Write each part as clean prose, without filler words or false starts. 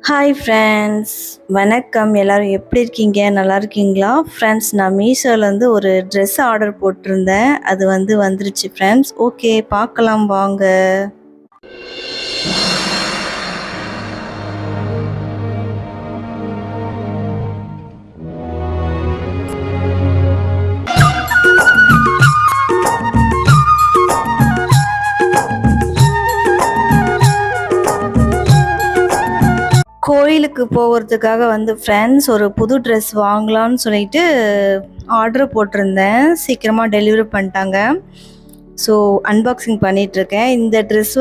Hi friends, வணக்கம். எல்லோரும் எப்படி இருக்கீங்க? நல்லா இருக்கீங்களா? ஃப்ரெண்ட்ஸ், நான் மீஷோலேருந்து ஒரு ட்ரெஸ் ஆர்டர் போட்டிருந்தேன். அது வந்துருச்சு ஃப்ரெண்ட்ஸ். ஓகே, பார்க்கலாம் வாங்க. கோயிலுக்கு போகிறதுக்காக ஃப்ரெண்ட்ஸ் ஒரு புது ட்ரெஸ் வாங்கலான்னு சொல்லிட்டு ஆர்டர் போட்டிருந்தேன். சீக்கிரமாக டெலிவரி பண்ணிட்டாங்க. ஸோ அன்பாக்சிங் பண்ணிகிட்ருக்கேன். இந்த ட்ரெஸ்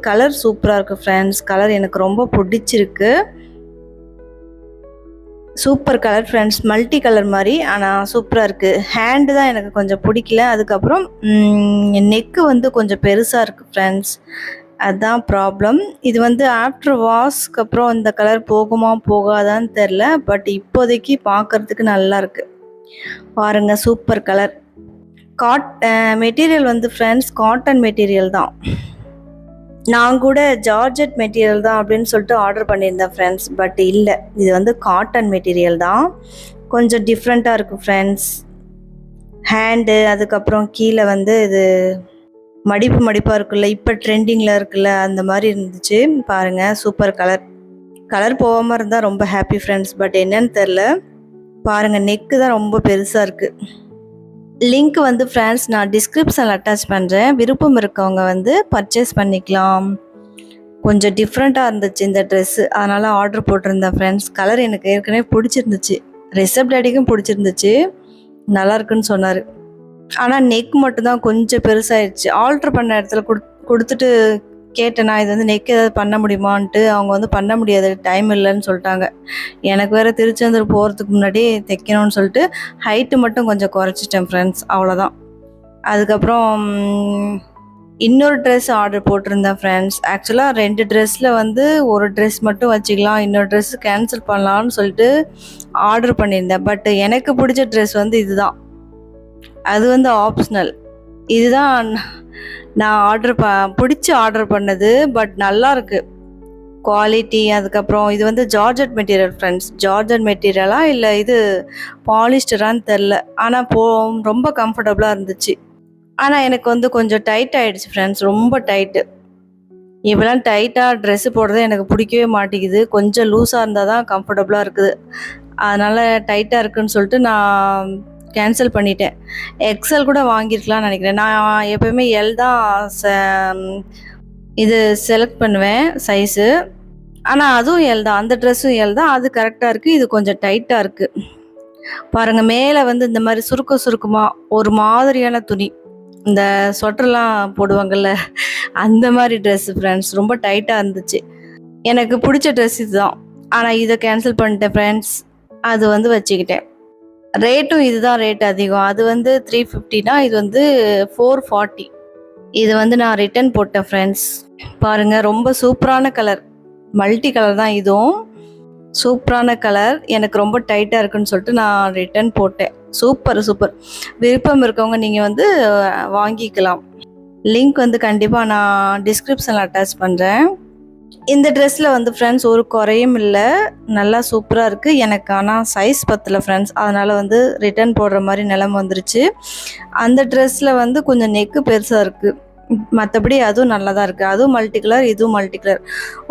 கலர் சூப்பராக இருக்குது ஃப்ரெண்ட்ஸ். கலர் எனக்கு ரொம்ப பிடிச்சிருக்கு. Super colour friends. Multi colour மாதிரி, ஆனால் சூப்பராக இருக்குது. ஹேண்டு தான் எனக்கு கொஞ்சம் பிடிக்கல. அதுக்கப்புறம் நெக்கு கொஞ்சம் பெருசாக இருக்குது ஃப்ரெண்ட்ஸ். அதுதான் ப்ராப்ளம். இது ஆஃப்டர் வாஷ்க்கு அப்புறம் இந்த கலர் போகுமா போகாதான்னு தெரில. பட் இப்போதைக்கு பார்க்குறதுக்கு நல்லாயிருக்கு. பாருங்கள், super colour. Material friends cotton material தான். நான் கூட ஜார்ஜெட் மெட்டீரியல் தான் அப்படின்னு சொல்லிட்டு ஆர்டர் பண்ணியிருந்தேன் ஃப்ரெண்ட்ஸ். பட் இல்லை, இது காட்டன் மெட்டீரியல் தான். கொஞ்சம் டிஃப்ரெண்ட்டாக இருக்குது ஃப்ரெண்ட்ஸ். ஹேண்டு, அதுக்கப்புறம் கீழே இது மடிப்பாக இருக்குல்ல, இப்போ ட்ரெண்டிங்கில் இருக்குல்ல, அந்த மாதிரி இருந்துச்சு. பாருங்கள், சூப்பர் கலர். கலர் போகாமல் இருந்தால் ரொம்ப ஹாப்பி ஃப்ரெண்ட்ஸ். பட் என்னன்னு தெரில. பாருங்கள், நெக்கு தான் ரொம்ப பெருசாக இருக்குது. லிங்க் ஃப்ரெண்ட்ஸ் நான் டிஸ்கிரிப்ஷனில் அட்டாச் பண்ணுறேன். விருப்பம் இருக்கவங்க பர்ச்சேஸ் பண்ணிக்கலாம். கொஞ்சம் டிஃப்ரெண்ட்டாக இருந்துச்சு இந்த ட்ரெஸ்ஸு, அதனால் ஆர்டர் போட்டிருந்தேன் ஃப்ரெண்ட்ஸ். கலர் எனக்கு ஏற்கனவே பிடிச்சிருந்துச்சு. ரிசப்ட் டேடிக்கும் பிடிச்சிருந்துச்சு, நல்லாயிருக்குன்னு சொன்னார். ஆனால் நெக் மட்டும்தான் கொஞ்சம் பெருசாகிடுச்சு. ஆல்ட்ரு பண்ண இடத்துல கொடுத்துட்டு கேட்டேன்னா, இது நெக் ஏதாவது பண்ண முடியுமான்ட்டு. அவங்க பண்ண முடியாது, டைம் இல்லைன்னு சொல்லிட்டாங்க. எனக்கு வேறு திருச்செந்தூர் போகிறதுக்கு முன்னாடி தைக்கணும்னு சொல்லிட்டு ஹைட்டு மட்டும் கொஞ்சம் குறைச்சிட்டேன் ஃப்ரெண்ட்ஸ், அவ்வளோதான். அதுக்கப்புறம் இன்னொரு ட்ரெஸ் ஆர்டர் போட்டிருந்தேன் ஃப்ரெண்ட்ஸ். ஆக்சுவலாக 2 ட்ரெஸ்ஸில் ஒரு ட்ரெஸ் மட்டும் வச்சுக்கலாம், இன்னொரு ட்ரெஸ் கேன்சல் பண்ணலான்னு சொல்லிட்டு ஆர்டர் பண்ணியிருந்தேன். பட் எனக்கு பிடிச்ச ட்ரெஸ் இதுதான். அது ஆப்ஷனல். இதுதான் நான் ஆர்டர் பண்ணது. பட் நல்லா இருக்குது குவாலிட்டி. அதுக்கப்புறம் இது ஜார்ஜெட் மெட்டீரியல் ஃப்ரெண்ட்ஸ். ஜார்ஜெட் மெட்டீரியலா இல்லை இது பாலிஸ்டரான்னு தெரில. ஆனால் ரொம்ப கம்ஃபர்டபுளாக இருந்துச்சு. ஆனால் எனக்கு கொஞ்சம் டைட் ஆகிடுச்சு ஃப்ரெண்ட்ஸ், ரொம்ப டைட்டு. இப்போலாம் டைட்டாக ட்ரெஸ்ஸு போடுறது எனக்கு பிடிக்கவே மாட்டேங்குது. கொஞ்சம் லூஸாக இருந்தால் தான் கம்ஃபர்டபுளாக இருக்குது. அதனால் டைட்டாக இருக்குதுன்னு சொல்லிட்டு நான் கேன்சல் பண்ணிட்டேன். எக்ஸல் கூட வாங்கியிருக்கலாம்னு நினைக்கிறேன். நான் எப்போயுமே எல் தான் இது செலக்ட் பண்ணுவேன் சைஸு. ஆனால் அதுவும் எல் தான், அந்த ட்ரெஸ்ஸும் எல் தான். அது கரெக்டாக இருக்குது. இது கொஞ்சம் டைட்டாக இருக்குது. பாருங்கள், மேலே இந்த மாதிரி சுருக்கமாக ஒரு மாதிரியான துணி, இந்த ஸ்வெட்டர்லாம் போடுவாங்கள்ல, அந்த மாதிரி ட்ரெஸ்ஸு ஃப்ரெண்ட்ஸ். ரொம்ப டைட்டாக இருந்துச்சு. எனக்கு பிடிச்ச ட்ரெஸ் இதுதான். ஆனால் இதை கேன்சல் பண்ணிட்டேன் ஃப்ரெண்ட்ஸ். அது வச்சுக்கிட்டேன். ரேட்டும் இதுதான் ரேட் அதிகம். அது 350னா இது 440. இது நான் ரிட்டன் போட்டேன் ஃப்ரெண்ட்ஸ். பாருங்கள், ரொம்ப சூப்பரான கலர். மல்டி கலர் தான், இதுவும் சூப்பரான கலர். எனக்கு ரொம்ப டைட்டாக இருக்குன்னு சொல்லிட்டு நான் ரிட்டன் போட்டேன். சூப்பர். விருப்பம் இருக்கவங்க நீங்கள் வாங்கிக்கலாம். லிங்க் கண்டிப்பாக நான் டிஸ்கிரிப்ஷனில் அட்டாச் பண்ணுறேன். இந்த ட்ரெஸ்ஸில் ஃப்ரெண்ட்ஸ் ஒரு குறையும் இல்லை, நல்லா சூப்பராக இருக்குது. எனக்கு ஆனால் சைஸ் பத்தல ஃப்ரெண்ட்ஸ். அதனால் ரிட்டன் போடுற மாதிரி நிலைமை வந்துருச்சு. அந்த ட்ரெஸ்ஸில் கொஞ்சம் நெக்கு பெருசாக இருக்குது. மற்றபடி அதுவும் நல்லா தான் இருக்குது. அதுவும் மல்டி கலர், இதுவும் மல்டி கலர்.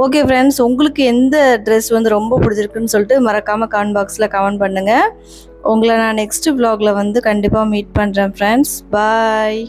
ஓகே ஃப்ரெண்ட்ஸ், உங்களுக்கு எந்த ட்ரெஸ் ரொம்ப பிடிச்சிருக்குன்னு சொல்லிட்டு மறக்காமல் கமெண்ட் பாக்ஸில் கமெண்ட் பண்ணுங்கள். உங்களை நான் நெக்ஸ்ட் vlogல கண்டிப்பாக மீட் பண்ணுறேன் ஃப்ரெண்ட்ஸ். பாய்.